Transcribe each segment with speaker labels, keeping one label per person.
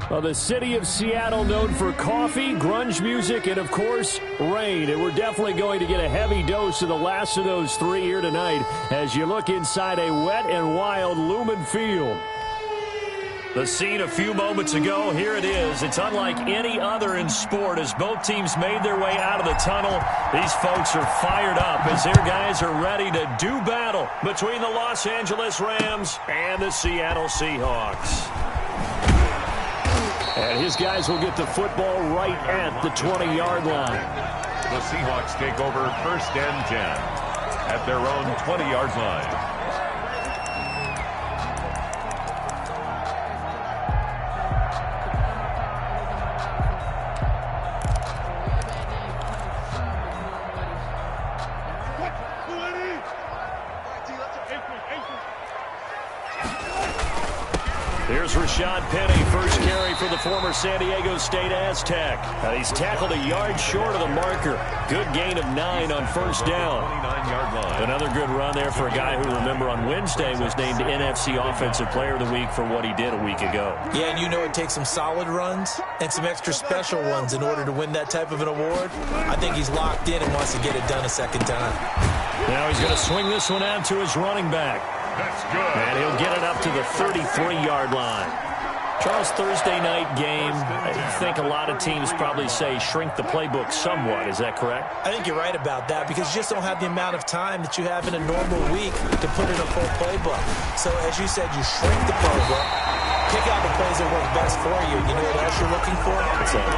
Speaker 1: Well, the city of Seattle known for coffee, grunge music, and, of course, rain. And we're definitely going to get a heavy dose of the last of those three here tonight as you look inside a wet and wild Lumen Field. The scene a few moments ago, here it is. It's unlike any other in sport as both teams made their way out of the tunnel. These folks are fired up as their guys are ready to do battle between the Los Angeles Rams and the Seattle Seahawks. And his guys will get the football right at the 20-yard line.
Speaker 2: The Seahawks take over 1st and 10 at their own 20-yard line.
Speaker 1: Here's Rashad Penny, first carry for the former San Diego State Aztec. He's tackled a yard short of the marker. Good gain of 9 on 1st down.
Speaker 2: 29-yard line.
Speaker 1: Another good run there for a guy who, remember, on Wednesday was named NFC Offensive Player of the Week for what he did a week ago.
Speaker 3: Yeah, and you know it takes some solid runs and some extra special ones in order to win that type of an award. I think he's locked in and wants to get it done a second time.
Speaker 1: Now he's going to swing this one out to his running back.
Speaker 2: That's good.
Speaker 1: And he'll get it up to the 33-yard line. Charles, Thursday night game, I think a lot of teams probably say shrink the playbook somewhat. Is that correct?
Speaker 3: I think you're right about that because you just don't have the amount of time that you have in a normal week to put in a full playbook. So, as you said, you shrink the playbook, pick out the plays that work best for you. You know what else you're looking for?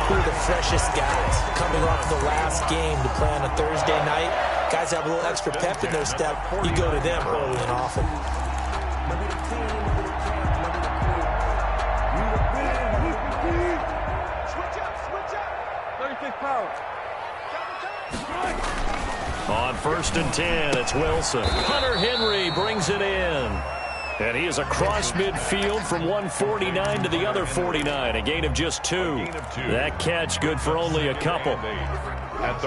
Speaker 3: Who are the freshest guys coming off the last game to play on a Thursday night? Guys have a little extra pep in their step. You go to them early and often.
Speaker 1: On 1st and 10, it's Wilson. Hunter Henry brings it in. And he is across midfield from 149 to the other 49. A gain of just 2. That catch good for only a couple.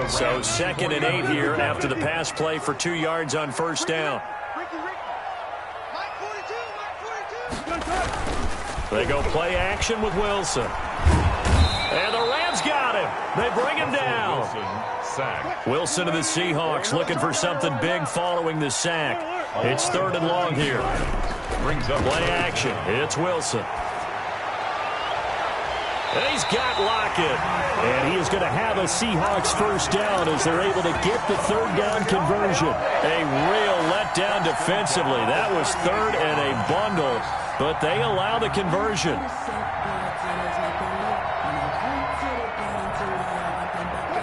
Speaker 1: So 2nd and 8 here after the pass play for 2 yards on 1st down. They go play action with Wilson. And the Rams got him. They bring him down. Wilson to the Seahawks looking for something big following the sack. It's 3rd and long here.
Speaker 2: Brings up
Speaker 1: play action. It's Wilson. And he's got Lockett. And he is going to have a Seahawks 1st down as they're able to get the 3rd down conversion. A real letdown defensively. That was 3rd and a bundle, but they allow the conversion.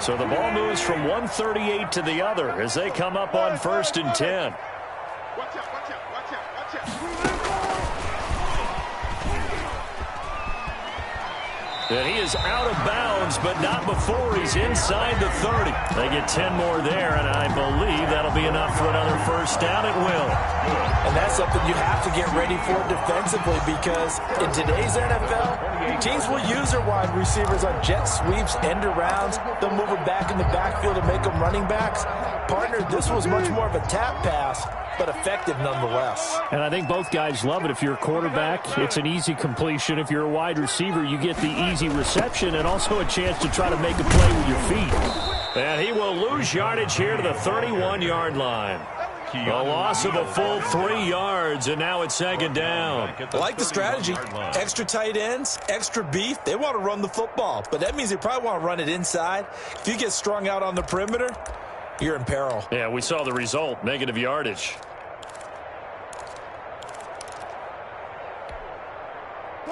Speaker 1: So the ball moves from 138 to the other as they come up on 1st and 10. And he is out of bounds, but not before he's inside the 30. They get 10 more there, and I believe that'll be enough for another 1st down at will.
Speaker 3: And that's something you have to get ready for defensively because in today's NFL, teams will use their wide receivers on jet sweeps, end arounds. They'll move it back in the backfield to make them running backs. Partner, this was much more of a tap pass, but effective nonetheless.
Speaker 1: And I think both guys love it. If you're a quarterback, it's an easy completion. If you're a wide receiver, you get the easy reception and also a chance to try to make a play with your feet. And he will lose yardage here to the 31-yard line. A loss of a full 3 yards, and now it's 2nd down.
Speaker 3: I like the strategy. Extra tight ends, extra beef. They want to run the football, but that means they probably want to run it inside. If you get strung out on the perimeter, you're in peril.
Speaker 1: Yeah, we saw the result, negative yardage.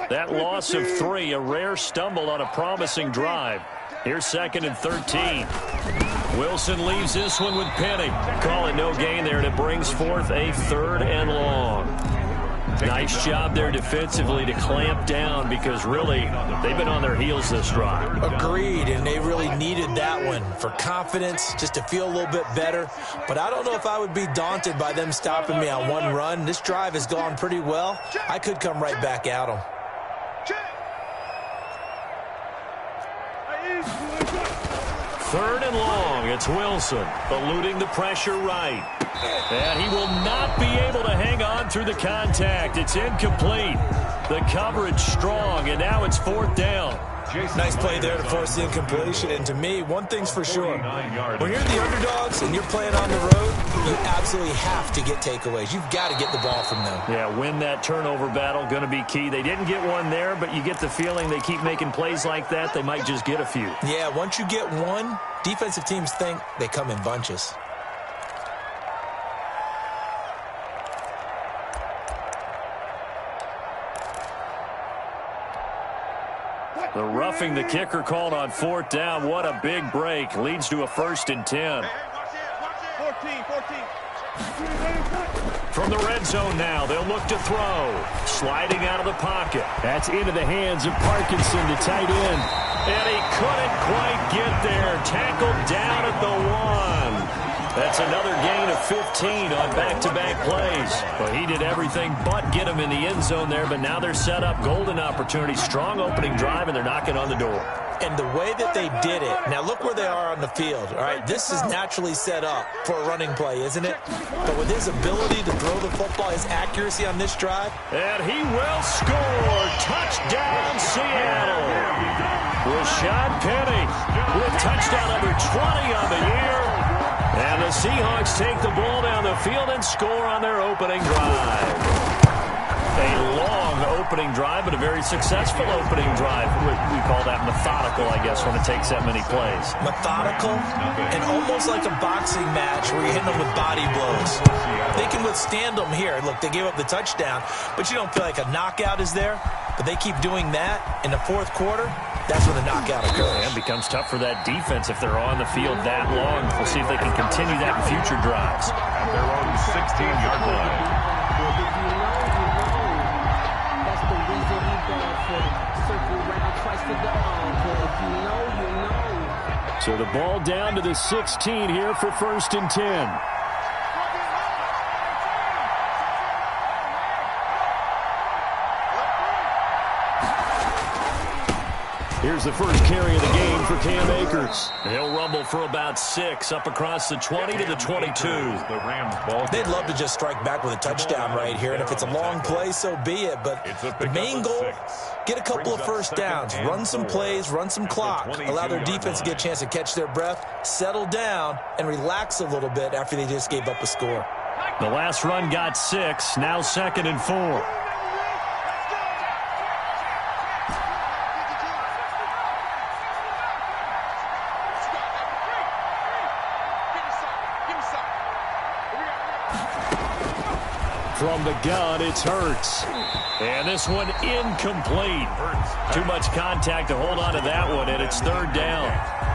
Speaker 1: That loss of 3, a rare stumble on a promising drive. Here's 2nd and 13. Wilson leaves this one with Penny. Call it no gain there, and it brings forth a 3rd and long. Nice job there defensively to clamp down because really they've been on their heels this drive.
Speaker 3: Agreed, and they really needed that one for confidence, just to feel a little bit better. But I don't know if I would be daunted by them stopping me on one run. This drive has gone pretty well. I could come right back at them.
Speaker 1: 3rd and long. It's Wilson eluding the pressure right. And he will not be able to hang on through the contact. It's incomplete. The coverage strong, and now it's 4th down.
Speaker 3: Nice play there to force the incompletion. And to me, one thing's for sure. When you're the underdogs and you're playing on the road, you absolutely have to get takeaways. You've got to get the ball from them.
Speaker 1: Yeah, win that turnover battle, going to be key. They didn't get one there, but you get the feeling they keep making plays like that, they might just get a few.
Speaker 3: Yeah, once you get one, defensive teams think they come in bunches.
Speaker 1: The roughing the kicker called on 4th down. What a big break. Leads to a 1st and 10.
Speaker 4: 14.
Speaker 1: From the red zone now, they'll look to throw. Sliding out of the pocket. That's into the hands of Parkinson, the tight end. And he couldn't quite get there. Tackled down at the 1. That's another gain of 15 on back-to-back plays. Well, he did everything but get him in the end zone there, but now they're set up. Golden opportunity, strong opening drive, and they're knocking on the door.
Speaker 3: And the way that they did it, now look where they are on the field. All right, this is naturally set up for a running play, isn't it? But with his ability to throw the football, his accuracy on this drive.
Speaker 1: And he will score. Touchdown, Seattle. Rashad Penny with touchdown number 20 on the year. And the Seahawks take the ball down the field and score on their opening drive. A long opening drive, but a very successful opening drive. We call that methodical, I guess, when it takes that many plays.
Speaker 3: Methodical and almost like a boxing match where you're hitting them with body blows. They can withstand them here. Look, they gave up the touchdown, but you don't feel like a knockout is there. But they keep doing that in the 4th quarter. That's when the knockout occurs.
Speaker 1: And it becomes tough for that defense if they're on the field that long. We'll see if they can continue that in future drives.
Speaker 2: At their own 16-yard line.
Speaker 1: So the ball down to the 16 here for 1st and 10. Here's the first carry of the game for Cam Akers. He'll rumble for about 6 up across the 20 to the 22.
Speaker 3: They'd love to just strike back with a touchdown right here, and if it's a long play, so be it. But the main goal, get a couple of first downs, run some plays, run some clock, allow their defense to get a chance to catch their breath, settle down, and relax a little bit after they just gave up a score.
Speaker 1: The last run got 6, now 2nd and 4. From the gun, it's Hurts. And this one incomplete. Too much contact to hold on to that one, and it's 3rd down.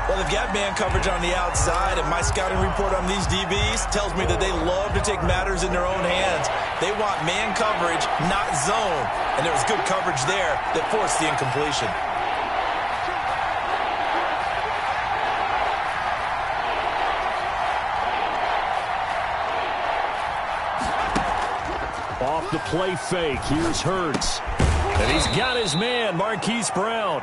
Speaker 3: Well, they've got man coverage on the outside, and my scouting report on these DBs tells me that they love to take matters in their own hands. They want man coverage, not zone. And there was good coverage there that forced the incompletion.
Speaker 1: Off the play fake, here's Hurts. And he's got his man, Marquise Brown.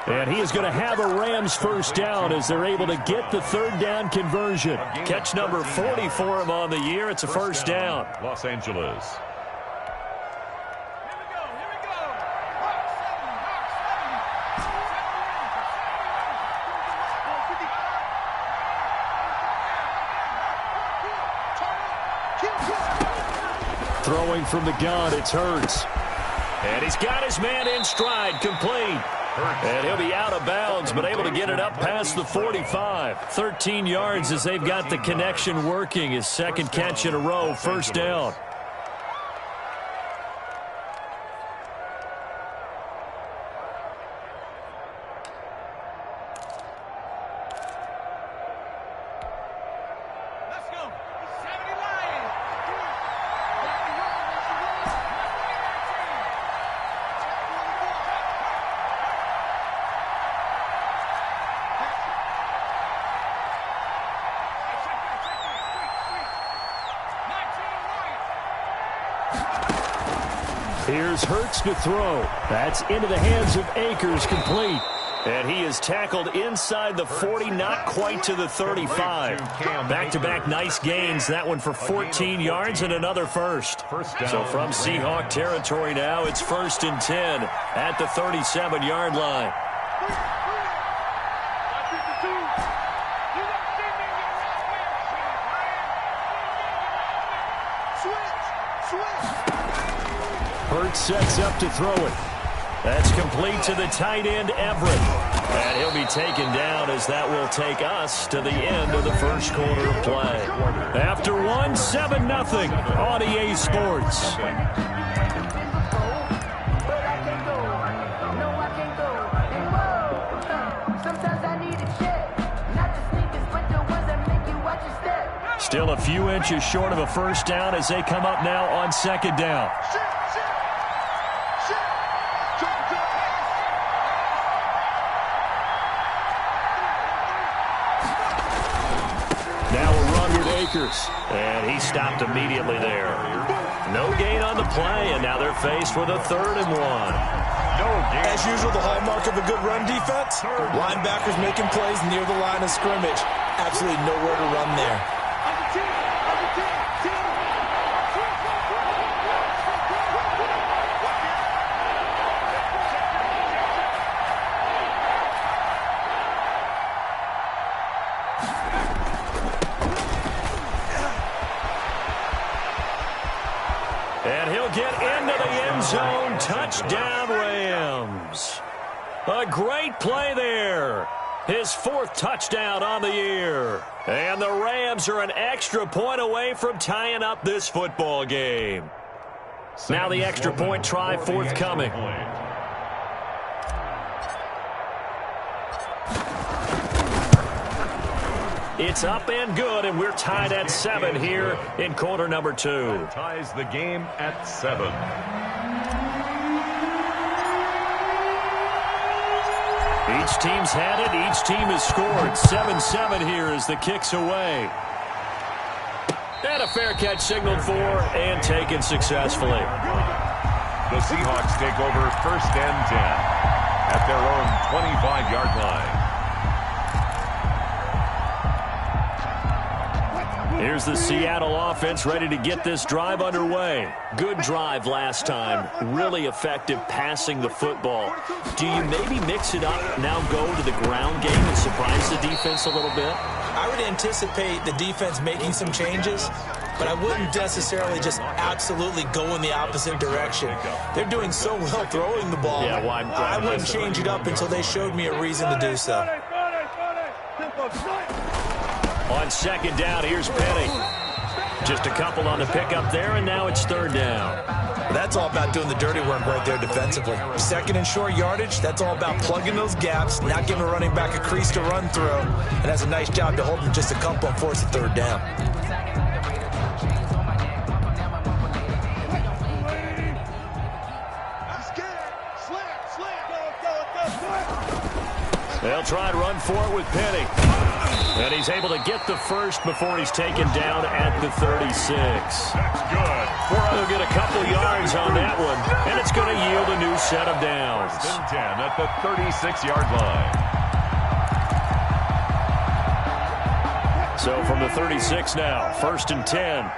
Speaker 1: And he is going to have a Rams first down as they're able to get the 3rd down conversion. Catch number 40 for him on the year. It's a first down.
Speaker 2: Los Angeles.
Speaker 1: Throwing from the gun, it's Hurts. And he's got his man in stride, complete. And he'll be out of bounds, but able to get it up past the 45. 13 yards as they've got the connection working. His 2nd catch in a row, first down. Here's Hurts to throw. That's into the hands of Akers, complete. And he is tackled inside the 40, not quite to the 35. Back-to-back nice gains. That one for 14 yards and another first. So from Seahawk territory now, it's 1st and 10 at the 37-yard line. Hurts sets up to throw it. That's complete to the tight end, Everett. And he'll be taken down as that will take us to the end of the first quarter of play. After one, 7-0 on EA Sports. Still a few inches short of a first down as they come up now on 2nd down. Now a run with Akers. And he stopped immediately there. No gain on the play, and now they're faced with a 3rd and 1.
Speaker 3: As usual, the hallmark of a good run defense, linebackers making plays near the line of scrimmage. Absolutely nowhere to run there.
Speaker 1: And he'll get into the end zone. Touchdown, Rams. A great play there. His 4th touchdown on the year. And the Rams are an extra point away from tying up this football game. Now the extra point try forthcoming. It's up and good, and we're tied at 7 here in quarter number 2.
Speaker 2: That ties the game at 7.
Speaker 1: Each team's had it. Each team has scored. 7-7 here as the kick's away. And a fair catch signaled for and taken successfully.
Speaker 2: The Seahawks take over 1st and 10 at their own 25-yard line.
Speaker 1: Here's the Seattle offense ready to get this drive underway. Good drive last time. Really effective passing the football. Do you maybe mix it up, now go to the ground game and surprise the defense a little bit?
Speaker 3: I would anticipate the defense making some changes, but I wouldn't necessarily just absolutely go in the opposite direction. They're doing so well throwing the ball.
Speaker 1: Yeah, well,
Speaker 3: I wouldn't change it up until they showed me a reason to do so.
Speaker 1: On 2nd down, here's Penny. Just a couple on the pickup there, and now it's 3rd down.
Speaker 3: That's all about doing the dirty work right there defensively. 2nd and short yardage, that's all about plugging those gaps, not giving a running back a crease to run through, and that's a nice job to hold him just a couple and force a 3rd down.
Speaker 1: They'll try and run for it with Penny. And he's able to get the first before he's taken down at the 36.
Speaker 2: That's good.
Speaker 1: They'll get a couple yards on that one, and it's going to yield a new set of downs.
Speaker 2: 1st and 10 at the 36-yard line.
Speaker 1: So from the 36 now, 1st and 10.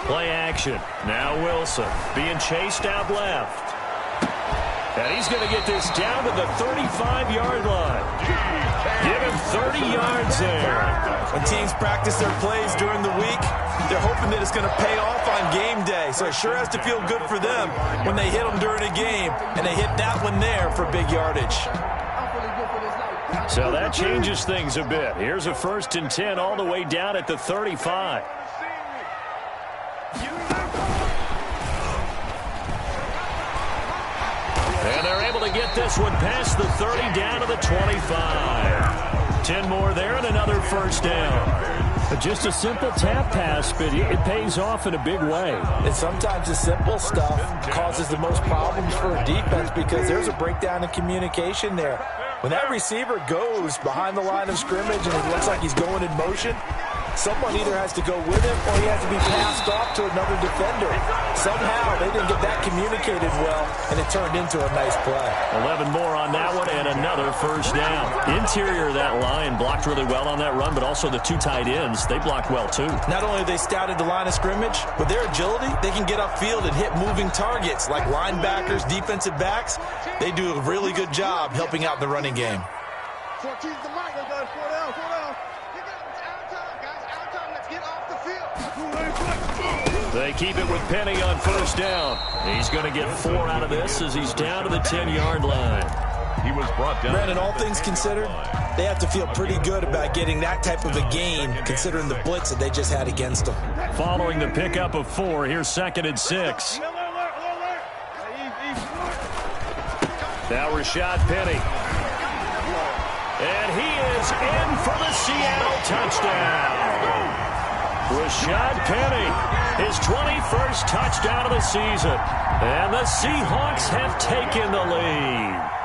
Speaker 1: Play action. Now Wilson being chased out left. And he's going to get this down to the 35-yard line. Give him 30 yards there.
Speaker 3: When teams practice their plays during the week, they're hoping that it's going to pay off on game day. So it sure has to feel good for them when they hit them during a game, and they hit that one there for big yardage.
Speaker 1: So that changes things a bit. Here's a 1st and 10 all the way down at the 35. And they're able to get this one past the 30 down to the 25. 10 more there and another 1st down. Just a simple tap pass, but it pays off in a big way.
Speaker 3: And sometimes the simple stuff causes the most problems for a defense because there's a breakdown in communication there. When that receiver goes behind the line of scrimmage and it looks like he's going in motion, Someone either has to go with him or he has to be passed off to another defender. Somehow they didn't get that communicated well, and it turned into a nice play.
Speaker 1: 11 more on that one and another first down. Interior of that line blocked really well on that run, but also the two tight ends, they blocked well too.
Speaker 3: Not only they scouted the line of scrimmage, with their agility, they can get upfield and hit moving targets like linebackers, defensive backs. They do a really good job helping out the running game.
Speaker 4: 14's the mic. Let's go. 4 down. It's out of time, guys. Out of time. Let's get off the field.
Speaker 1: They keep it with Penny on first down. He's going to get 4 out of this as he's down to the 10-yard line.
Speaker 2: He was brought down.
Speaker 3: Brandon, all things considered, they have to feel pretty good about getting that type of a gain considering the blitz that they just had against them.
Speaker 1: Following the pickup of 4, here's 2nd and 6. Now Rashad Penny. And he is in for the Seattle touchdown. Rashad Penny, his 21st touchdown of the season. And the Seahawks have taken the lead.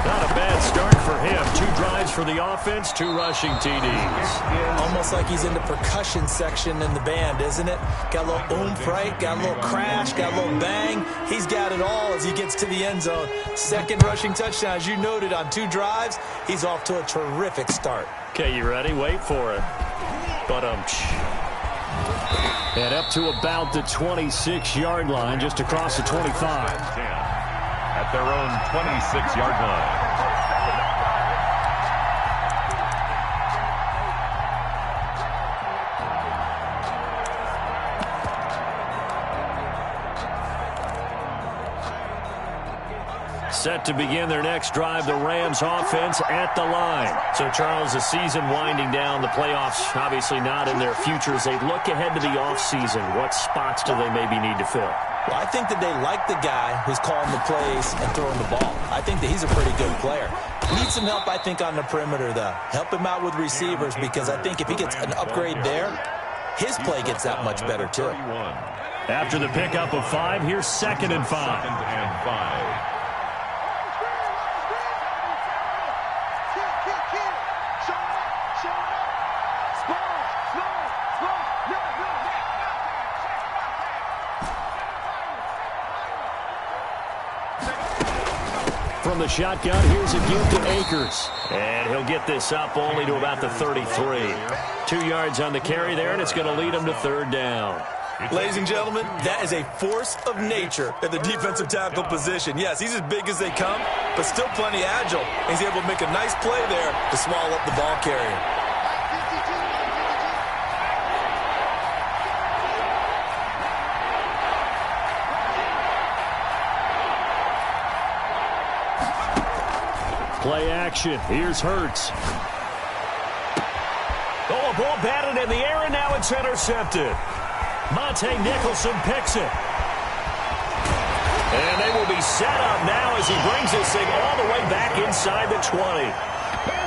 Speaker 1: Not a bad start for him. 2 drives for the offense, 2 rushing TDs.
Speaker 3: Almost like he's in the percussion section in the band, isn't it? Got a little oomph, right? Got a little crash, got a little bang. He's got it all as he gets to the end zone. 2nd rushing touchdown, as you noted, on 2 drives. He's off to a terrific start.
Speaker 1: Okay, you ready? Wait for it. But and up to about the 26-yard line, just across the 25.
Speaker 2: At their own 26-yard line.
Speaker 1: Set to begin their next drive, the Rams offense at the line. So, Charles, the season winding down, the playoffs obviously not in their future. As they look ahead to the offseason, what spots do they maybe need to fill?
Speaker 3: Well, I think that they like the guy who's calling the plays and throwing the ball. I think that he's a pretty good player. Needs some help, I think, on the perimeter, though. Help him out with receivers, because I think if he gets an upgrade there, his play gets that much better, too.
Speaker 1: After the pickup of 5, here's 2nd and 5.
Speaker 2: 2nd and 5.
Speaker 1: From the shotgun, here's a give to Akers. And he'll get this up only to about the 33. 2 yards on the carry there, and it's going to lead him to 3rd down.
Speaker 3: Ladies and gentlemen, that is a force of nature at the defensive tackle position. Yes, he's as big as they come, but still plenty agile. He's able to make a nice play there to swallow up the ball carrier.
Speaker 1: Play action. Here's Hurts. Oh, a ball batted in the air, and now it's intercepted. Monte Nicholson picks it. And they will be set up now as he brings this thing all the way back inside the 20.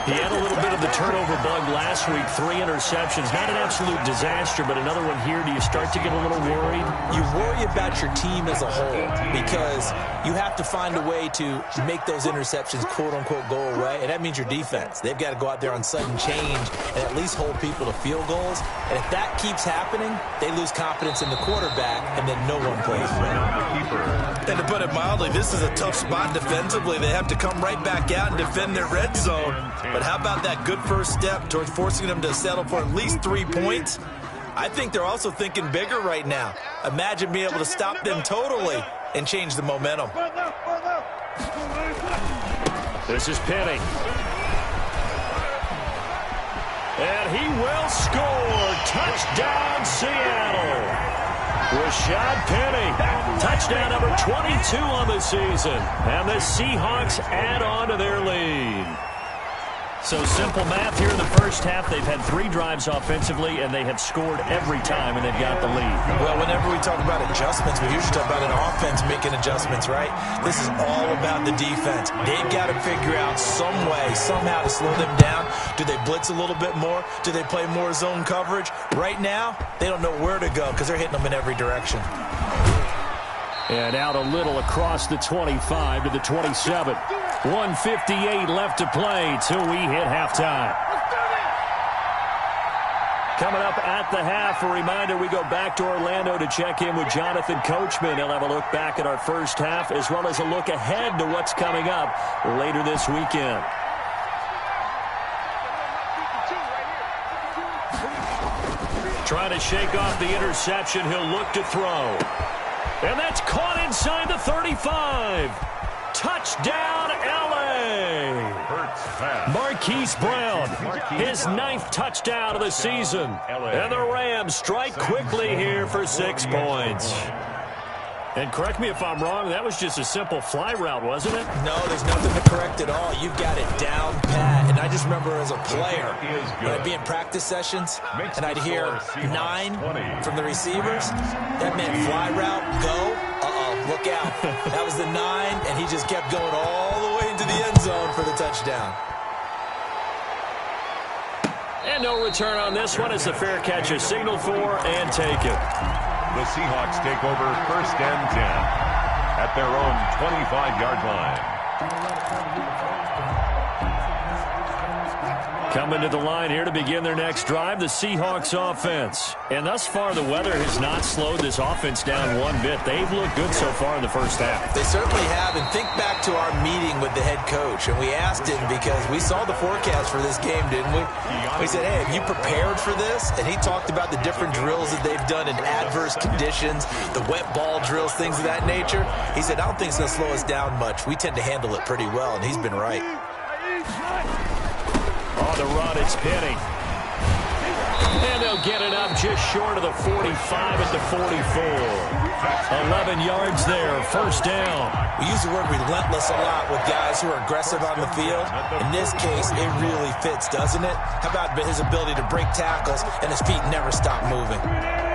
Speaker 1: He had a little bit of the turnover bug last week, 3 interceptions. Not an absolute disaster, but another one here. Do you start to get a little worried?
Speaker 3: You worry about your team as a whole because you have to find a way to make those interceptions, quote-unquote, go away, and that means your defense. They've got to go out there on sudden change and at least hold people to field goals. And if that keeps happening, they lose confidence in the quarterback, and then no one plays well. And to put it mildly, this is a tough spot defensively. They have to come right back out and defend their red zone. But how about that good first step towards forcing them to settle for at least 3 points? I think they're also thinking bigger right now. Imagine being able to stop them totally and change the momentum.
Speaker 1: This is Penny. And he will score. Touchdown, Seattle. Rashad Penny. Touchdown number 22 on the season. And the Seahawks add on to their lead. So simple math here in the first half. They've had 3 drives offensively, and they have scored every time, and they've got the lead.
Speaker 3: Well, whenever we talk about adjustments, we usually talk about an offense making adjustments, right? This is all about the defense. They've got to figure out some way, somehow to slow them down. Do they blitz a little bit more? Do they play more zone coverage? Right now, they don't know where to go because they're hitting them in every direction.
Speaker 1: And out a little across the 25 to the 27. 1:58 left to play till we hit halftime. Coming up at the half, a reminder, we go back to Orlando to check in with Jonathan Coachman. He'll have a look back at our first half as well as a look ahead to what's coming up later this weekend. Trying to shake off the interception. He'll look to throw. And that's caught inside the 35. Touchdown, L.A. Marquise Brown, his 9th touchdown of the season. And the Rams strike quickly here for 6 points. And correct me if I'm wrong, that was just a simple fly route, wasn't it?
Speaker 3: No, there's nothing to correct at all. You've got it down pat. And I just remember as a player, when I'd be in practice sessions, and I'd hear 9 from the receivers, that meant fly route, go, look out. That was the 9, and he just kept going all the way into the end zone for the touchdown.
Speaker 1: And no return on this one as the fair catch is signaled for and taken.
Speaker 2: The Seahawks take over 1st and 10 at their own 25-yard line.
Speaker 1: Coming to the line here to begin their next drive, the Seahawks offense. And thus far, the weather has not slowed this offense down one bit. They've looked good so far in the first half.
Speaker 3: They certainly have. And think back to our meeting with the head coach. And we asked him because we saw the forecast for this game, didn't we? We said, hey, have you prepared for this? And he talked about the different drills that they've done in adverse conditions, the wet ball drills, things of that nature. He said, I don't think it's going to slow us down much. We tend to handle it pretty well, and he's been right.
Speaker 1: On the run, it's Penny. And they'll get it up just short of the 45 at the 44. 11 yards there, 1st down.
Speaker 3: We use the word relentless a lot with guys who are aggressive on the field. In this case, it really fits, doesn't it? How about his ability to break tackles and his feet never stop moving?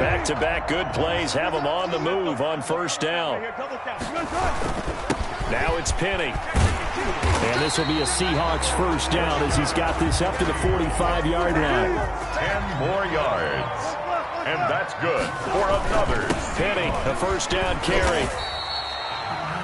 Speaker 1: Back-to-back good plays have him on the move on 1st down. Now it's Penny. And this will be a Seahawks 1st down as he's got this up to the 45-yard line.
Speaker 2: 10 more yards. And that's good for another.
Speaker 1: Penny, a 1st down carry.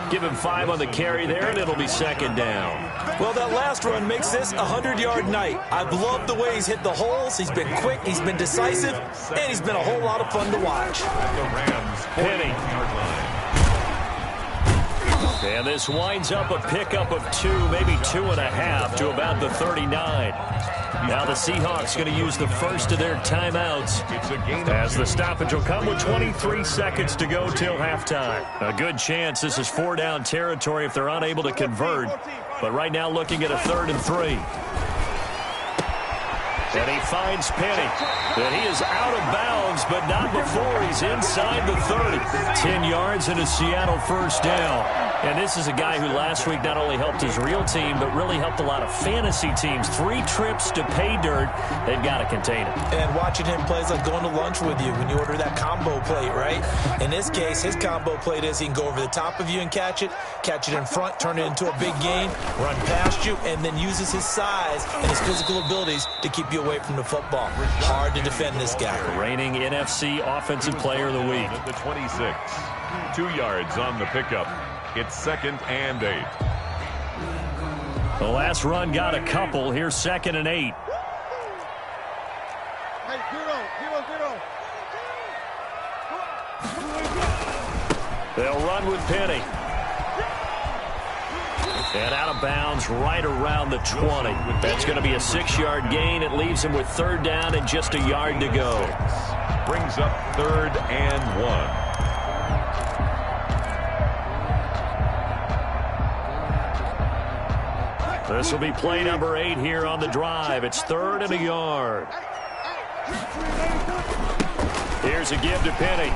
Speaker 1: Give him 5 on the carry there, and it'll be 2nd down.
Speaker 3: Well, that last run makes this a 100-yard night. I've loved the way he's hit the holes. He's been quick, he's been decisive, and he's been a whole lot of fun to watch.
Speaker 2: The Rams,
Speaker 1: Penny. And this winds up a pickup of 2, maybe 2.5 to about the 39. Now the Seahawks going to use the first of their timeouts as the stoppage will come with 23 seconds to go till halftime. A good chance this is 4-down territory if they're unable to convert. But right now looking at a 3rd and 3. And he finds Penny. And he is out of bounds, but not before he's inside the 30. 10 yards and a Seattle 1st down. And this is a guy who last week not only helped his real team, but really helped a lot of fantasy teams. 3 trips to pay dirt. They've got to contain him.
Speaker 3: And watching him play is like going to lunch with you when you order that combo plate, right? In this case, his combo plate is he can go over the top of you and catch it in front, turn it into a big gain, run past you, and then uses his size and his physical abilities to keep you away from the football. Hard to defend this guy.
Speaker 1: Reigning NFC Offensive Player of the Week.
Speaker 2: At the 26. 2 yards on the pickup. It's 2nd and 8.
Speaker 1: The last run got a couple. Here's 2nd and 8.
Speaker 4: Hey, 0-0-0.
Speaker 1: They'll run with Penny. And out of bounds right around the 20. That's going to be a 6-yard gain. It leaves him with 3rd down and just a yard to go.
Speaker 2: Brings up 3rd and 1.
Speaker 1: This will be play number 8 here on the drive. It's 3rd and a yard. Here's a give to Penny.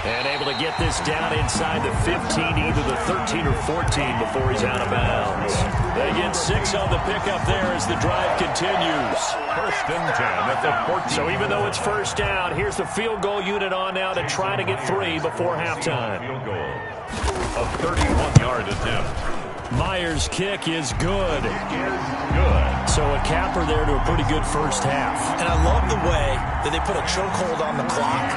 Speaker 1: And able to get this down inside the 15, either the 13 or 14 before he's out of bounds. They get 6 on the pickup there as the drive continues.
Speaker 2: 1st and 10 at the 14.
Speaker 1: So even though it's 1st down, here's the field goal unit on now to try to get 3 before halftime.
Speaker 2: Field goal. A 31-yard attempt.
Speaker 1: Myers' kick is good.
Speaker 2: Good.
Speaker 1: So a capper there to a pretty good first half.
Speaker 3: And I love the way that they put a chokehold on the clock.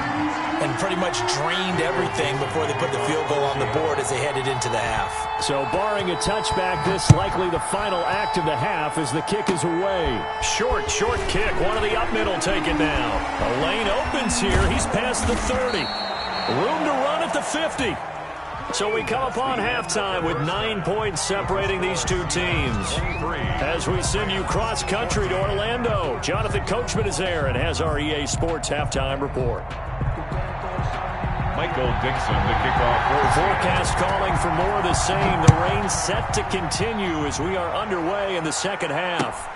Speaker 3: and pretty much drained everything before they put the field goal on the board as they headed into the half.
Speaker 1: So barring a touchback, this likely the final act of the half as the kick is away. Short kick. One of the up middle taken down. The lane opens here. He's past the 30. Room to run at the 50. So we come upon halftime with 9 points separating these two teams. As we send you cross-country to Orlando, Jonathan Coachman is there and has our EA Sports halftime report.
Speaker 2: Michael Dixon to kick off.
Speaker 1: Forecast calling for more of the same. The rain set to continue as we are underway in the second half.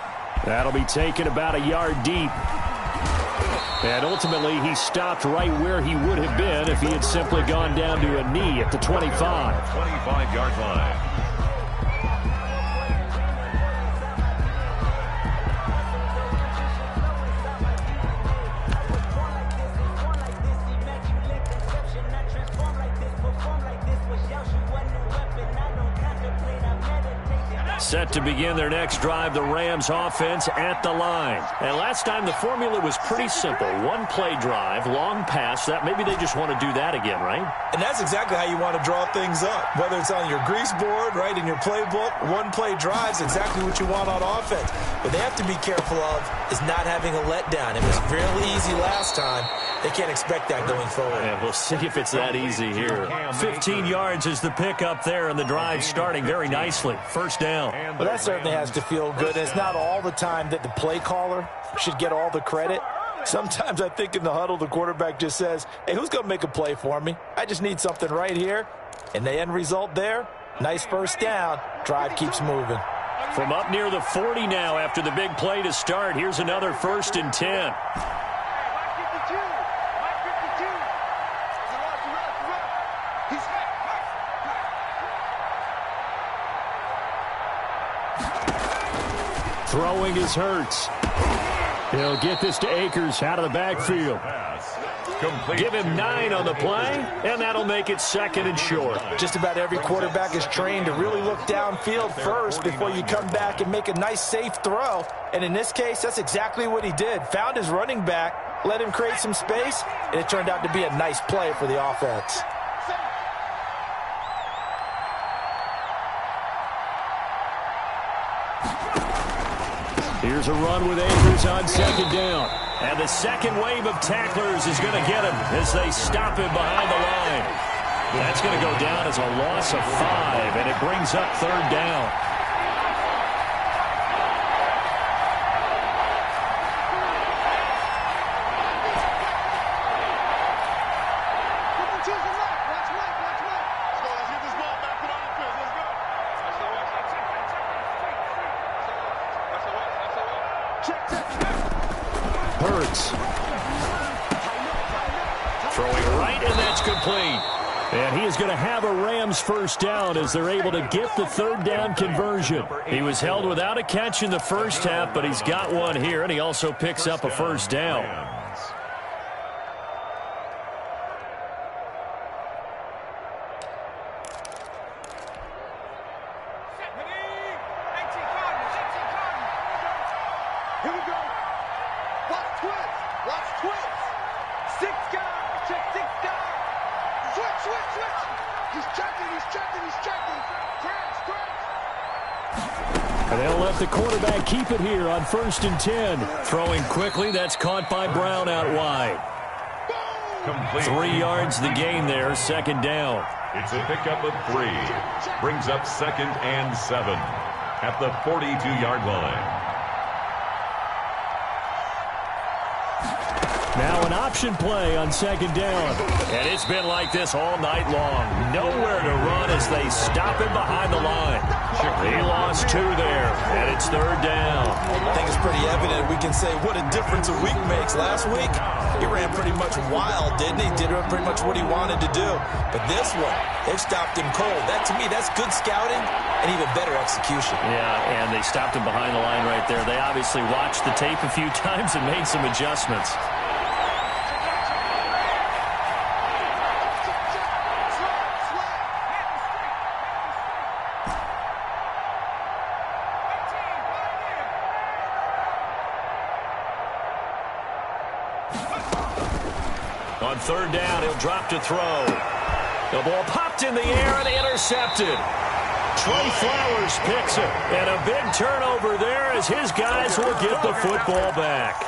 Speaker 1: That'll be taken about a yard deep. And ultimately, he stopped right where he would have been if he had simply gone down to a knee at the 25.
Speaker 2: 25-yard line.
Speaker 1: Set to begin their next drive, the Rams offense at the line. And last time the formula was pretty simple. One play drive, long pass. That maybe they just want to do that again, right?
Speaker 3: And that's exactly how you want to draw things up. Whether it's on your grease board, right, in your playbook, one play drive's exactly what you want on offense. What they have to be careful of is not having a letdown. It was fairly easy last time. They can't expect that going forward.
Speaker 1: Yeah, we'll see if it's that easy here. 15 yards is the pickup there, and the drive starting very nicely. First down.
Speaker 3: Well, that certainly has to feel good. It's not all the time that the play caller should get all the credit. Sometimes I think in the huddle, the quarterback just says, hey, who's going to make a play for me? I just need something right here. And the end result there, nice first down. Drive keeps moving.
Speaker 1: From up near the 40 now after the big play to start, here's another 1st and 10. Throwing is Hurts. He'll get this to Akers out of the backfield. Give him 9 on the play, and that'll make it 2nd and short.
Speaker 3: Just about every quarterback is trained to really look downfield first before you come back and make a nice, safe throw. And in this case, that's exactly what he did. Found his running back, let him create some space, and it turned out to be a nice play for the offense.
Speaker 1: Here's a run with Akers on 2nd down. And the second wave of tacklers is going to get him as they stop him behind the line. That's going to go down as a loss of 5, and it brings up 3rd down. Hurts. Throwing right, and that's complete. And he is going to have a Rams first down as they're able to get the 3rd down conversion. He was held without a catch in the first half, but he's got one here, and he also picks up a first down. And they'll let the quarterback keep it here on 1st and 10. Throwing quickly, that's caught by Brown out wide. 3 yards the gain there, 2nd down.
Speaker 2: It's a pickup of 3. Brings up 2nd and 7 at the 42-yard line.
Speaker 1: Now an option play on 2nd down. And it's been like this all night long. Nowhere to run as they stop him behind the line. He lost 2 there, and it's 3rd down.
Speaker 3: I think it's pretty evident. We can say what a difference a week makes. Last week, he ran pretty much wild, didn't he? Did pretty much what he wanted to do. But this one, they've stopped him cold. That, to me, that's good scouting and even better execution.
Speaker 1: Yeah, and they stopped him behind the line right there. They obviously watched the tape a few times and made some adjustments. On third down, he'll drop to throw. The ball popped in the air and intercepted. Trey Flowers picks it. And a big turnover there as his guys will get the football back.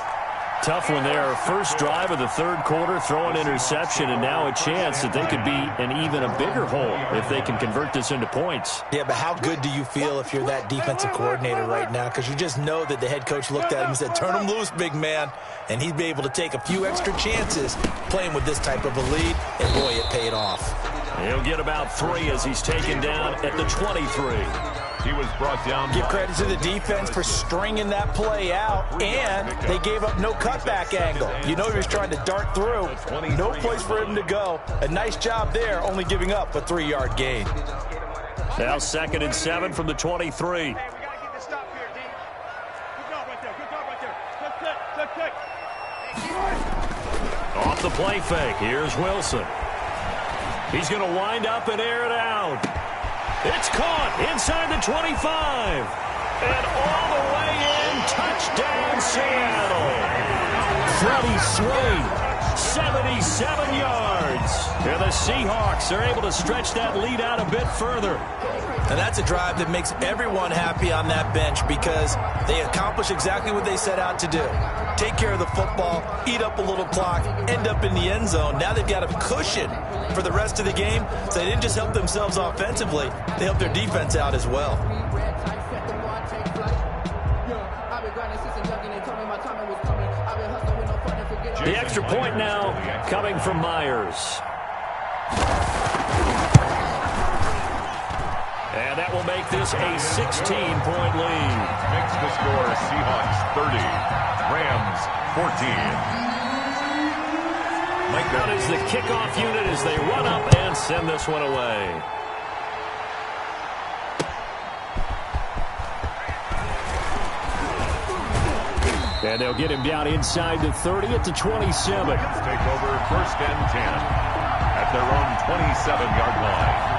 Speaker 1: Tough one there. First drive of the third quarter, throw an interception, and now a chance that they could be in even a bigger hole if they can convert this into points.
Speaker 3: Yeah, but how good do you feel if you're that defensive coordinator right now? Because you just know that the head coach looked at him and said, turn him loose, big man. And he'd be able to take a few extra chances playing with this type of a lead, and boy, it paid off.
Speaker 1: He'll get about 3 as he's taken down at the 23.
Speaker 2: He was brought down.
Speaker 3: Give credit to the defense for stringing that play out, and they gave up no cutback angle. You know he was trying to dart through. No place for him to go. A nice job there, only giving up a 3-yard gain.
Speaker 1: Now 2nd and 7 from the 23.
Speaker 4: Hey, we got to get this stop here, D. Good job right there. Good job right there. Check.
Speaker 1: Off the play fake. Here's Wilson. He's going to wind up and air it out. It's caught inside the 25. And all the way in, touchdown Seattle. Freddie Swain, 77 yards. And the Seahawks are able to stretch that lead out a bit further.
Speaker 3: And that's a drive that makes everyone happy on that bench because they accomplish exactly what they set out to do. Take care of the football, eat up a little clock, end up in the end zone. Now they've got a cushion for the rest of the game. So they didn't just help themselves offensively, they helped their defense out as well.
Speaker 1: The extra point now coming from Myers. And that will make this a 16-point lead.
Speaker 2: Makes the score Seahawks 30, Rams 14.
Speaker 1: That is the kickoff unit as they run up and send this one away. And they'll get him down inside the 30 at the 27.
Speaker 2: Take over 1st and 10 at their own 27-yard line.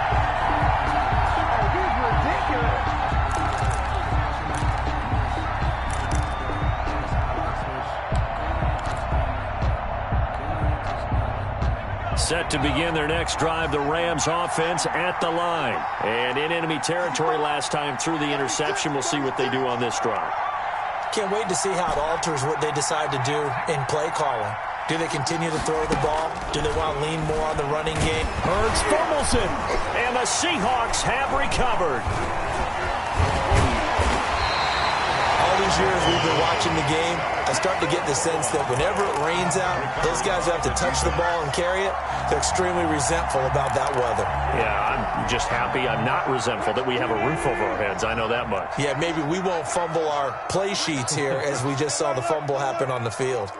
Speaker 1: Set to begin their next drive, the Rams offense at the line. And in enemy territory last time through the interception. We'll see what they do on this drive.
Speaker 3: Can't wait to see how it alters what they decide to do in play calling. Do they continue to throw the ball? Do they want to lean more on the running game?
Speaker 1: Hurts fumbles it. And the Seahawks have recovered.
Speaker 3: All these years we've been watching the game, I start to get the sense that whenever it rains out, those guys who have to touch the ball and carry it, they're extremely resentful about that weather.
Speaker 1: Yeah, I'm just happy I'm not resentful that we have a roof over our heads. I know that much.
Speaker 3: Yeah, maybe we won't fumble our play sheets here as we just saw the fumble happen on the field.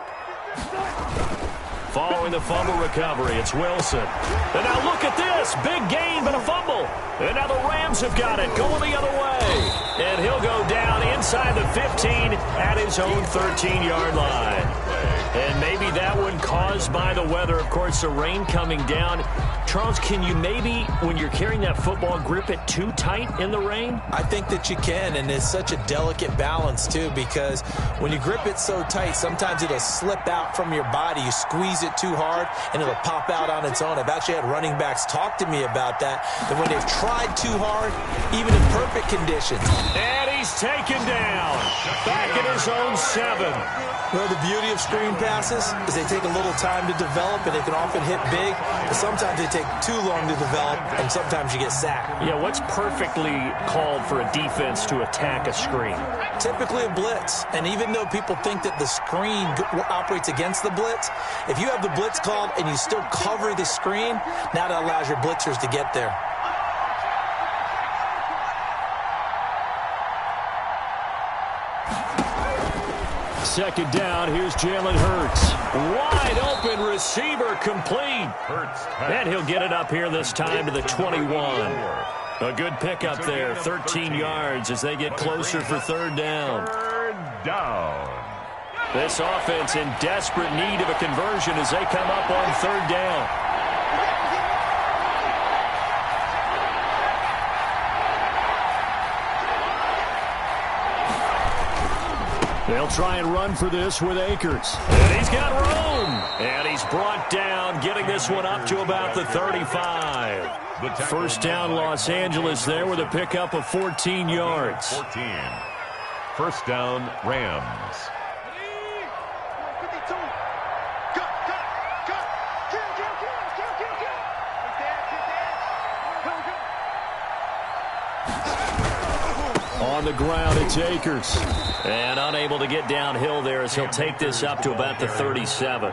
Speaker 1: Following the fumble recovery, it's Wilson. And now look at this. Big gain, but a fumble. And now the Rams have got it, going the other way. And he'll go down inside the 15 at his own 13-yard line. And maybe that one caused by the weather. Of course, the rain coming down. Charles, can you maybe, when you're carrying that football, grip it too tight in the rain?
Speaker 3: I think that you can, and it's such a delicate balance, too, because when you grip it so tight, sometimes it'll slip out from your body. You squeeze it too hard, and it'll pop out on its own. I've actually had running backs talk to me about that when they've tried too hard, even in perfect conditions.
Speaker 1: And he's taken down. Back in his own 7.
Speaker 3: Well, the beauty of screen passes is they take a little time to develop, and they can often hit big, but sometimes they take too long to develop, and sometimes you get sacked.
Speaker 1: Yeah, what's perfectly called for a defense to attack a screen?
Speaker 3: Typically a blitz, and even though people think that the screen operates against the blitz, if you have the blitz called and you still cover the screen, now that allows your blitzers to get there.
Speaker 1: Second down, here's Jalen Hurts. Wide open receiver complete.
Speaker 2: Hurts.
Speaker 1: And he'll get it up here this time to the 21. A good pickup there, 13 yards as they get closer for third down.
Speaker 2: Third down.
Speaker 1: This offense in desperate need of a conversion as they come up on third down. They'll try and run for this with Akers. And he's got room. And he's brought down, getting this one up to about the 35. First down, Los Angeles there with a pickup of 14 yards.
Speaker 2: 14. First down, Rams.
Speaker 1: On the ground, it's Akers. And unable to get downhill there as he'll take this up to about the 37.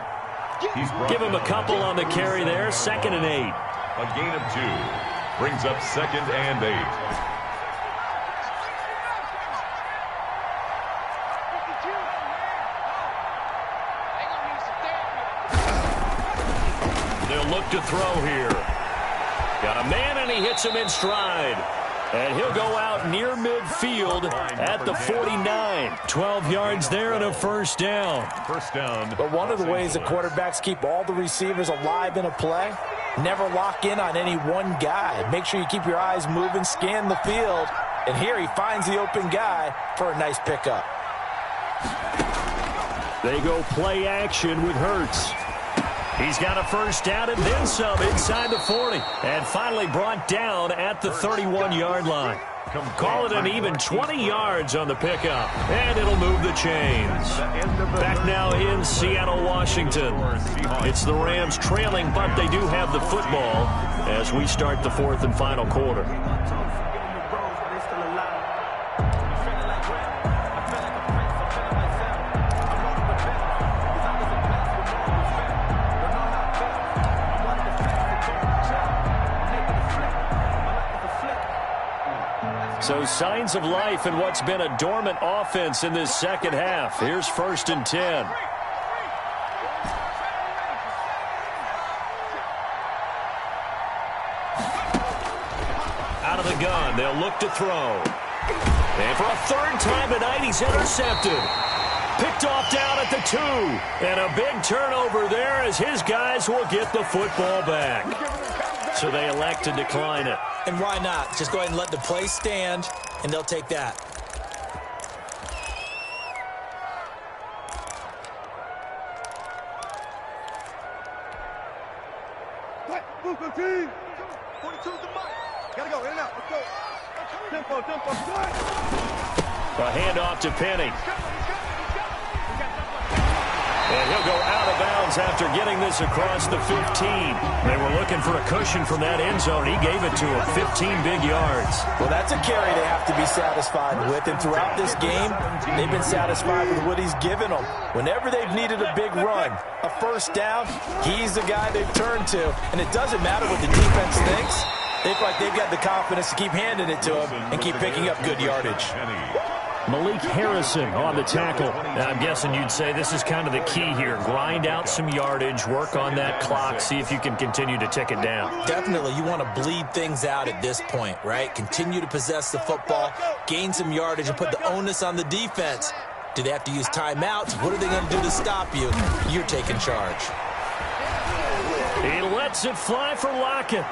Speaker 1: Give him a couple on the carry there. 2nd and 8.
Speaker 2: A gain of 2. Brings up 2nd and 8.
Speaker 1: They'll look to throw here. Got a man, and he hits him in stride. And he'll go out near midfield at the 49. 12 yards there and a first down.
Speaker 2: First down.
Speaker 3: But one of the ways that quarterbacks keep all the receivers alive in a play, never lock in on any one guy. Make sure you keep your eyes moving, scan the field. And here he finds the open guy for a nice pickup.
Speaker 1: They go play action with Hurts. He's got a first down and then some inside the 40. And finally brought down at the 31-yard line. Call it an even 20 yards on the pickup. And it'll move the chains. Back now in Seattle, Washington. It's the Rams trailing, but they do have the football as we start the 4th and final quarter. So signs of life in what's been a dormant offense in this second half. Here's 1st and 10. Out of the gun, they'll look to throw. And for a 3rd time tonight, he's intercepted. Picked off down at the 2. And a big turnover there as his guys will get the football back. So they elect to decline it.
Speaker 3: And why not? Just go ahead and let the play stand, and they'll take that.
Speaker 4: What? Move, 15. 42's the mic. Gotta go, in and out. Let's go. Tempo, tempo.
Speaker 1: A handoff to Penny. And he'll go out of bounds after getting this across the 15. They were looking for a cushion from that end zone. He gave it to him. 15 big yards.
Speaker 3: Well, that's a carry they have to be satisfied with. And throughout this game, they've been satisfied with what he's given them. Whenever they've needed a big run, a first down, he's the guy they've turned to. And it doesn't matter what the defense thinks. They feel like they've got the confidence to keep handing it to him and keep picking up good yardage.
Speaker 1: Malik Harrison on the tackle. Now, I'm guessing you'd say this is kind of the key here. Grind out some yardage, work on that clock, see if you can continue to tick it down.
Speaker 3: Definitely, you want to bleed things out at this point, right? Continue to possess the football, gain some yardage, and put the onus on the defense. Do they have to use timeouts? What are they going to do to stop you? You're taking charge.
Speaker 1: He lets it fly for Lockett.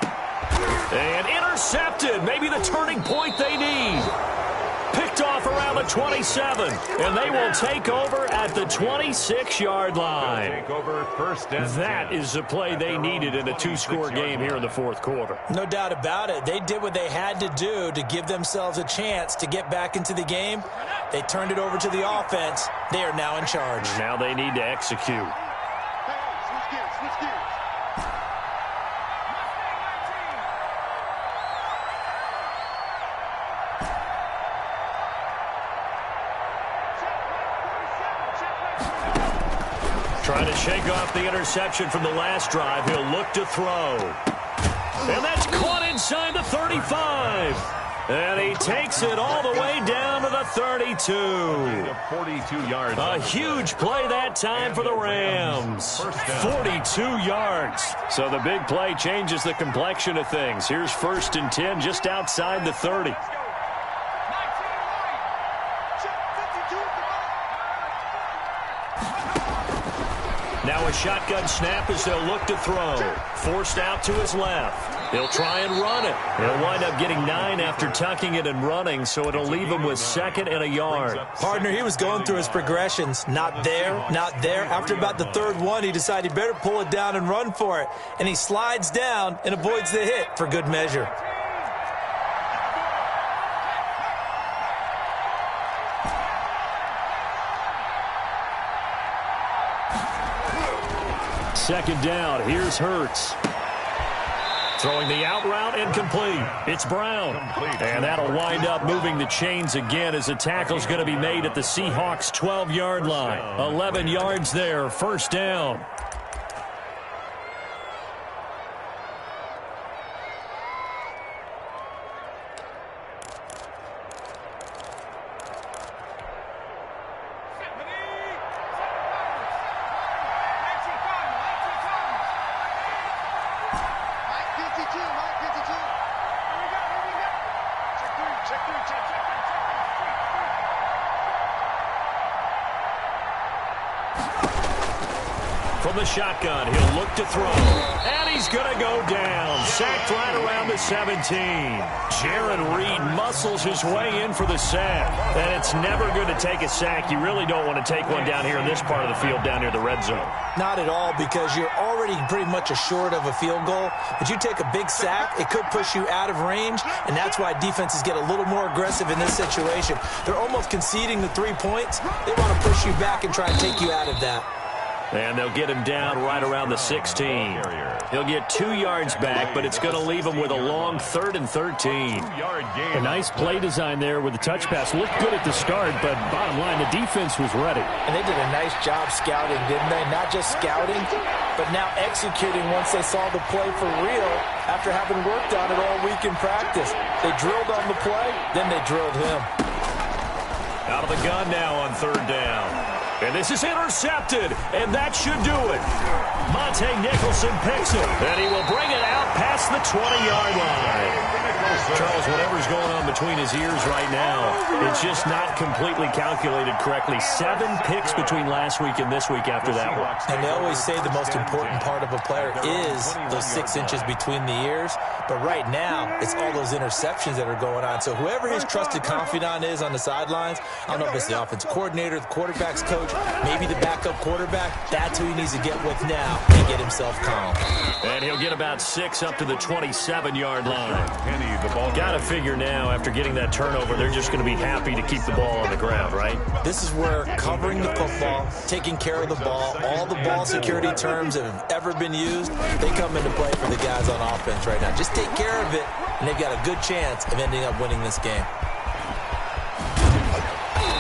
Speaker 1: And intercepted. Maybe the turning point they need. Picked off around the 27, and they will take over at the 26-yard line. That is the play they needed in a 2-score game here in the 4th quarter.
Speaker 3: No doubt about it. They did what they had to do to give themselves a chance to get back into the game. They turned it over to the offense. They are now in charge.
Speaker 1: Now they need to execute.
Speaker 4: Switch gears.
Speaker 1: Trying to shake off the interception from the last drive. He'll look to throw. And that's caught inside the 35. And he takes it all the way down to the 32.
Speaker 2: 42 yards.
Speaker 1: A huge play that time for the Rams. 42 yards. So the big play changes the complexion of things. Here's 1st and 10 just outside the 30. Now a shotgun snap as they'll look to throw. Forced out to his left. He'll try and run it. He'll wind up getting 9 after tucking it and running, so it'll leave him with 2nd and a yard.
Speaker 3: Partner, he was going through his progressions. Not there, not there. After about the 3rd one, he decided he better pull it down and run for it. And he slides down and avoids the hit for good measure.
Speaker 1: Second down. Here's Hurts. Throwing the out route and complete. It's Brown. And that'll wind up moving the chains again as the tackle's going to be made at the Seahawks' 12-yard line. 11 yards there. First down. From the shotgun, he'll look to throw. And he's going to go down. Sacked right around the 17. Jaron Reed muscles his way in for the sack. And it's never good to take a sack. You really don't want to take one down here in this part of the field down near the red zone.
Speaker 3: Not at all, because you're already pretty much assured of a field goal. But you take a big sack, it could push you out of range, and that's why defenses get a little more aggressive in this situation. They're almost conceding the 3 points. They want to push you back and try and take you out of that.
Speaker 1: And they'll get him down right around the 16. He'll get 2 yards back, but it's going to leave him with a long 3rd and 13.
Speaker 5: A nice play design there with the touch pass. Looked good at the start, but bottom line, the defense was ready.
Speaker 3: And they did a nice job scouting, didn't they? Not just scouting, but now executing once they saw the play for real after having worked on it all week in practice. They drilled on the play, then they drilled him.
Speaker 1: Out of the gun now on 3rd down. And this is intercepted, and that should do it. Monte Nicholson picks it, and he will bring it out past the 20-yard line. Charles, whatever's going on between his ears right now, it's just not completely calculated correctly. 7 picks between last week and this week after that one.
Speaker 3: And they always say the most important part of a player is those 6 inches between the ears. But right now, it's all those interceptions that are going on. So whoever his trusted confidant is on the sidelines, I don't know if it's the offensive coordinator, the quarterback's coach, maybe the backup quarterback, that's who he needs to get with now and get himself calm.
Speaker 1: And he'll get about 6 up to the 27-yard line. Got to figure now, after getting that turnover, they're just going to be happy to keep the ball on the ground, right?
Speaker 3: This is where covering the football, taking care of the ball, all the ball security terms that have ever been used, they come into play for the guys on offense right now. Just take care of it, and they've got a good chance of ending up winning this game.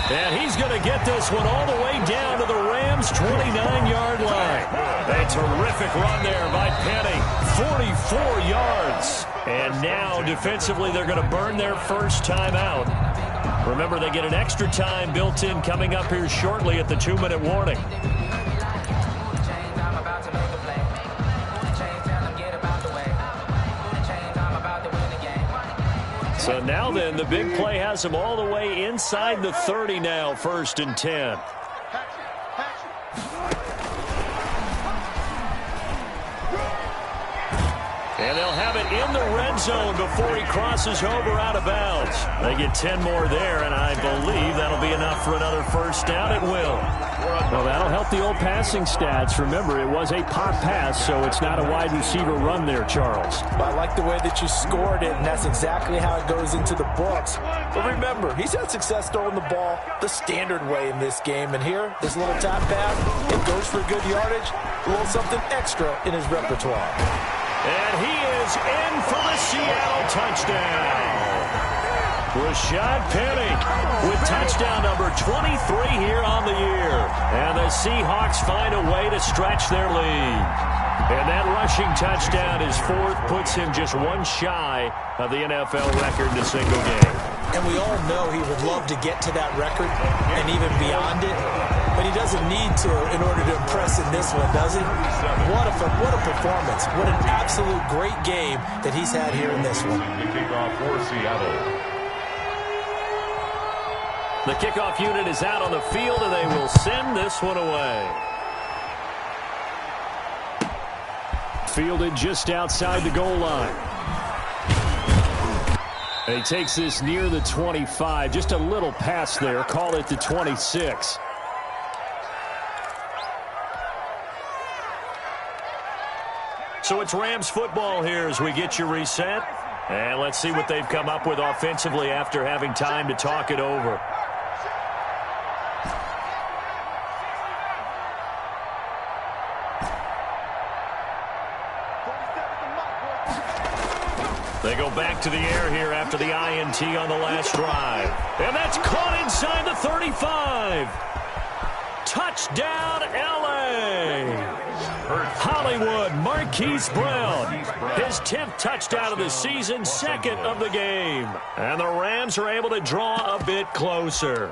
Speaker 1: And he's going to get this one all the way down to the Rams' 29-yard line. A terrific run there by Penny. 44 yards. And now, defensively, they're going to burn their first timeout. Remember, they get an extra time built in coming up here shortly at the 2-minute warning. So now then, the big play has them all the way inside the 30 now, 1st and 10. And they'll have it in the red zone before he crosses over out of bounds. They get 10 more there, and I believe that'll be enough for another first down. It will.
Speaker 5: Well, that'll help the old passing stats. Remember, it was a pop pass, so it's not a wide receiver run there, Charles.
Speaker 3: I like the way that you scored it, and that's exactly how it goes into the books. But remember, he's had success throwing the ball the standard way in this game. And here, this little top pass, it goes for good yardage, a little something extra in his repertoire.
Speaker 1: And he is in for the Seattle touchdown. Rashad Penny with touchdown number 23 here on the year. And the Seahawks find a way to stretch their lead. And that rushing touchdown is 4th, puts him just 1 shy of the NFL record in a single game.
Speaker 3: And we all know he would love to get to that record and even beyond it. But he doesn't need to in order to impress in this one, does he? What a performance. What an absolute great game that he's had here in this one.
Speaker 2: The kickoff for Seattle.
Speaker 1: The kickoff unit is out on the field, and they will send this one away.
Speaker 5: Fielded just outside the goal line.
Speaker 1: And he takes this near the 25. Just a little pass there. Call it the 26. So it's Rams football here as we get you reset. And let's see what they've come up with offensively after having time to talk it over. They go back to the air here after the INT on the last drive. And that's caught inside the 35. Touchdown, L.A. Hollywood, Marquise Brown. His 10th touchdown of the season, second of the game. And the Rams are able to draw a bit closer.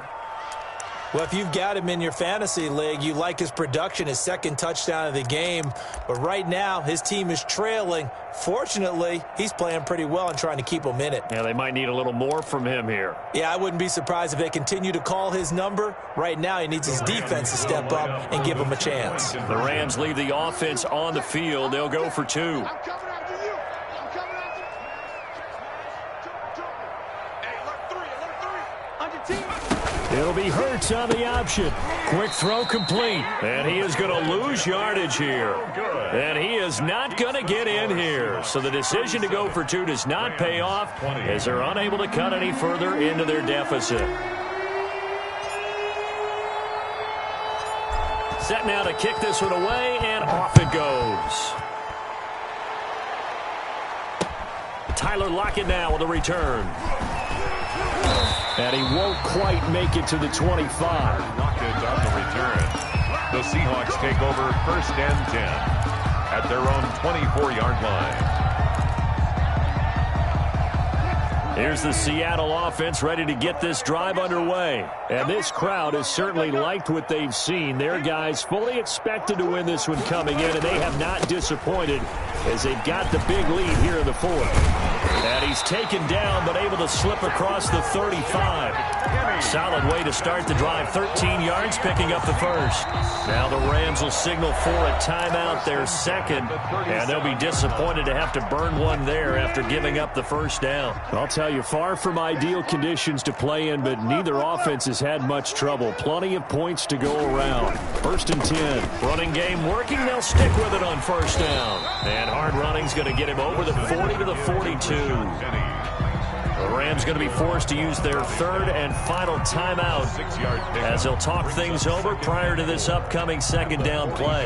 Speaker 3: Well, if you've got him in your fantasy league, you like his production, his second touchdown of the game. But right now, his team is trailing. Fortunately, he's playing pretty well and trying to keep them in it.
Speaker 1: Yeah, they might need a little more from him here.
Speaker 3: Yeah, I wouldn't be surprised if they continue to call his number. Right now, he needs his defense to step up and give him a chance.
Speaker 1: The Rams leave the offense on the field. They'll go for two.
Speaker 4: I'm coming after you. I'm coming after you. Hey, alert three. On your team.
Speaker 1: It'll be Hurts on the option. Quick throw complete. And he is going to lose yardage here. And he is not going to get in here. So the decision to go for two does not pay off as they're unable to cut any further into their deficit. Set now to kick this one away, and off it goes. Tyler Lockett now with a return. And he won't quite make it to the 25.
Speaker 2: Lockett on the return. The Seahawks take over first and 10 at their own 24-yard line.
Speaker 1: Here's the Seattle offense ready to get this drive underway. And this crowd has certainly liked what they've seen. Their guys fully expected to win this one coming in, and they have not disappointed as they've got the big lead here in the fourth. And he's taken down but able to slip across the 35. Solid way to start the drive. 13 yards, picking up the first. Now the Rams will signal for a timeout, their second, and they'll be disappointed to have to burn one there after giving up the first down. I'll tell you, far from ideal conditions to play in, but neither offense has had much trouble. Plenty of points to go around. First and 10. Running game working. They'll stick with it on first down. And hard running's going to get him over the 40 to the 42. The Rams going to be forced to use their third and final timeout as they'll talk things over prior to this upcoming second down play.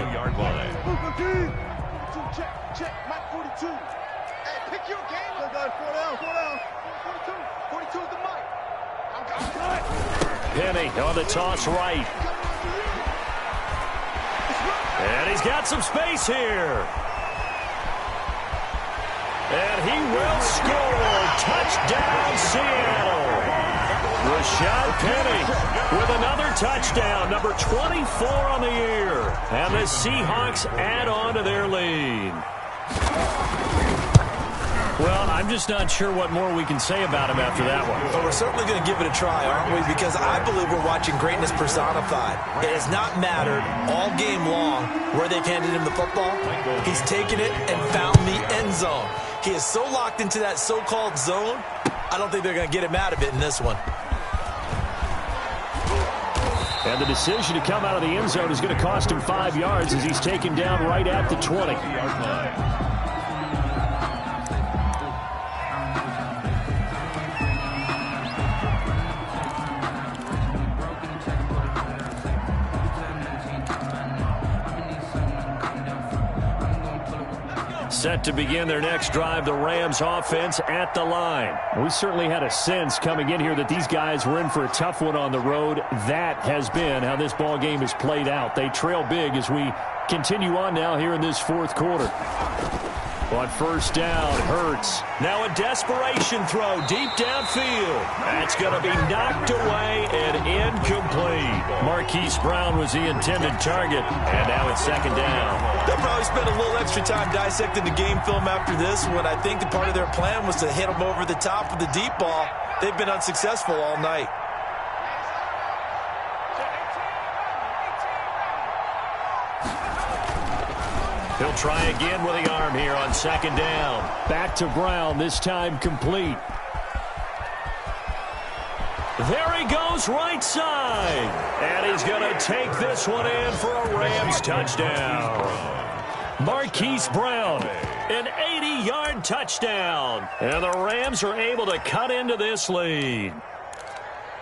Speaker 4: Check, Mike 42. Hey, pick your game. 4 down. 42 is the mic. I'm good.
Speaker 1: Penny on the toss right. And he's got some space here. And he will score. Touchdown, Seattle. Rashad Penny with another touchdown, number 24 on the year. And the Seahawks add on to their lead. Well, I'm just not sure what more we can say about him after that one.
Speaker 3: But we're certainly going to give it a try, aren't we? Because I believe we're watching greatness personified. It has not mattered all game long where they've handed him the football. He's taken it and found the end zone. He is so locked into that so-called zone, I don't think they're going to get him out of it in this one.
Speaker 1: And the decision to come out of the end zone is going to cost him 5 yards as he's taken down right at the 20. Set to begin their next drive, the Rams offense at the line. We certainly had a sense coming in here that these guys were in for a tough one on the road. That has been how this ball game has played out. They trail big as we continue on now here in this fourth quarter. On first down, Hurts. Now a desperation throw deep downfield. That's going to be knocked away and incomplete. Marquise Brown was the intended target, and now it's second down.
Speaker 3: They'll probably spend a little extra time dissecting the game film after this one. I think the part of their plan was to hit them over the top with the deep ball. They've been unsuccessful all night.
Speaker 1: He'll try again with the arm here on second down. Back to Brown, this time complete. There he goes right side. And he's going to take this one in for a Rams touchdown. Marquise Brown, an 80-yard touchdown. And the Rams are able to cut into this lead.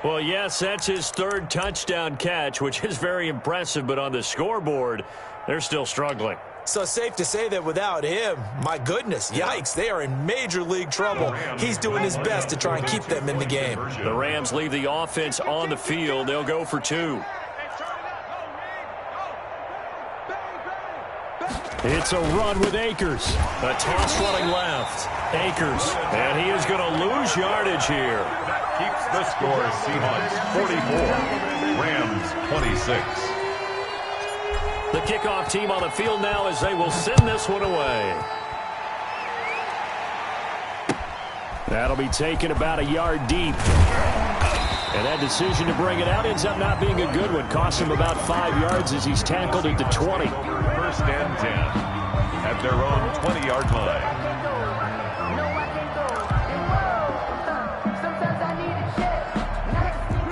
Speaker 1: Well, yes, that's his third touchdown catch, which is very impressive. But on the scoreboard, they're still struggling.
Speaker 3: So it's safe to say that without him, my goodness, yikes, they are in major league trouble. He's doing his best to try and keep them in the game.
Speaker 1: The Rams leave the offense on the field. They'll go for 2. It's a run with Akers. A toss running left. Akers. And he is going to lose yardage here.
Speaker 2: That keeps the score. Seahawks 44. Rams 26.
Speaker 1: The kickoff team on the field now as they will send this one away. That'll be taken about a yard deep. And that decision to bring it out ends up not being a good one. Costs him about 5 yards as he's tackled at the 20.
Speaker 2: First and 10 at their own 20-yard line.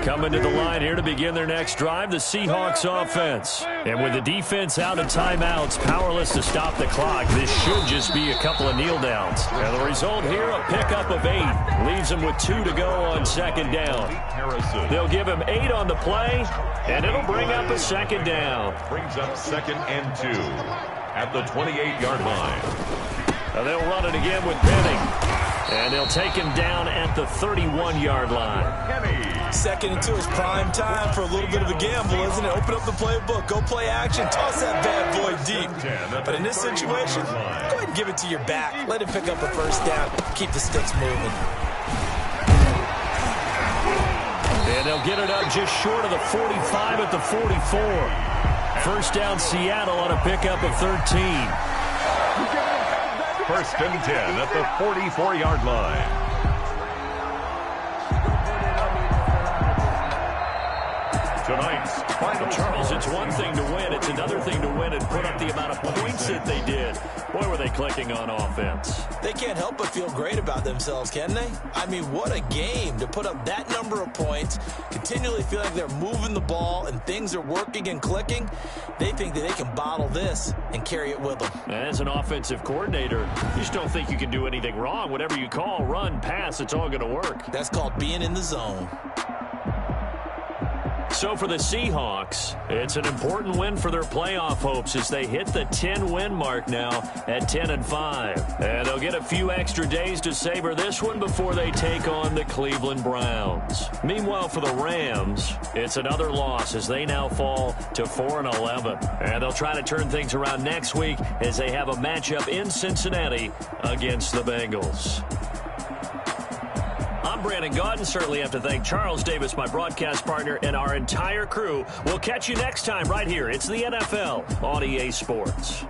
Speaker 1: Coming to the line here to begin their next drive, the Seahawks offense. And with the defense out of timeouts, powerless to stop the clock, this should just be a couple of kneel downs. And the result here, a pickup of 8. Leaves them with 2 to go on second down. They'll give him 8 on the play, and it'll bring up a second down.
Speaker 2: Brings up second and 2 at the 28-yard line.
Speaker 1: Now they'll run it again with Penning. And they'll take him down at the 31-yard line.
Speaker 3: Second and 2 is prime time for a little bit of a gamble, isn't it? Open up the playbook, go play action, toss that bad boy deep. But in this situation, go ahead and give it to your back. Let him pick up a first down. Keep the sticks moving.
Speaker 1: And they'll get it up just short of the 45 at the 44. First down Seattle on a pickup of 13.
Speaker 2: First and 10 at the 44-yard line. Tonight's final.
Speaker 1: Charles, it's one thing to win. It's another thing to win and put up the amount of points that they did. Boy, were they clicking on offense.
Speaker 3: They can't help but feel great about themselves, can they? I mean, what a game to put up that number of points, continually feel like they're moving the ball and things are working and clicking. They think that they can bottle this and carry it with them.
Speaker 1: And as an offensive coordinator, you just don't think you can do anything wrong. Whatever you call, run, pass, it's all going to work.
Speaker 3: That's called being in the zone.
Speaker 1: So for the Seahawks, it's an important win for their playoff hopes as they hit the 10-win mark now at 10-5. And they'll get a few extra days to savor this one before they take on the Cleveland Browns. Meanwhile, for the Rams, it's another loss as they now fall to 4-11. And they'll try to turn things around next week as they have a matchup in Cincinnati against the Bengals. I'm Brandon Gaudin. Certainly have to thank Charles Davis, my broadcast partner, and our entire crew. We'll catch you next time right here. It's the NFL on EA Sports.